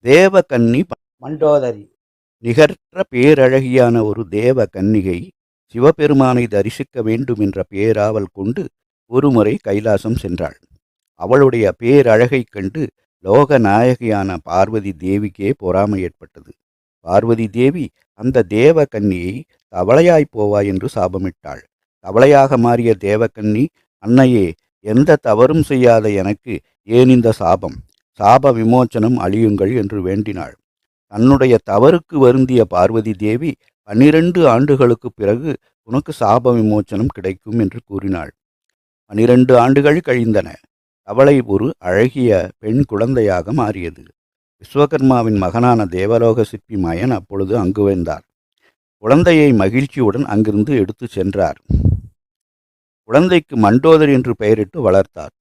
தேவகன்னி மண்டோதரி. நிகரற்ற பேரழகியான ஒரு தேவ கன்னிகை சிவபெருமானை தரிசிக்க வேண்டும் என்ற பேராவல் கொண்டு ஒருமுறை கைலாசம் சென்றாள். அவளுடைய பேரழகைக் கண்டு லோக நாயகியான பார்வதி தேவிக்கே பொறாமை ஏற்பட்டது. பார்வதி தேவி அந்த தேவ கன்னியை தவளையாய்ப் போவாய் என்று சாபமிட்டாள். தவளையாக மாறிய தேவகன்னி, அன்னையே, எந்த தவறும் செய்யாத எனக்கு ஏன் இந்த சாபம்? சாப விமோச்சனம் அழியுங்கள் என்று வேண்டினாள். தன்னுடைய தவறுக்கு வருந்திய பார்வதி தேவி 12 ஆண்டுகளுக்குப் பிறகு உனக்கு சாப விமோச்சனம் கிடைக்கும் என்று கூறினாள். 12 ஆண்டுகள் கழிந்தன. தவளை ஒரு அழகிய பெண் குழந்தையாக மாறியது. விஸ்வகர்மாவின் மகனான தேவலோக சிற்பி மயன் அப்பொழுது அங்கு வந்தார். குழந்தையை மகிழ்ச்சியுடன் அங்கிருந்து எடுத்து சென்றார். குழந்தைக்கு மண்டோதரி என்று பெயரிட்டு வளர்த்தார்.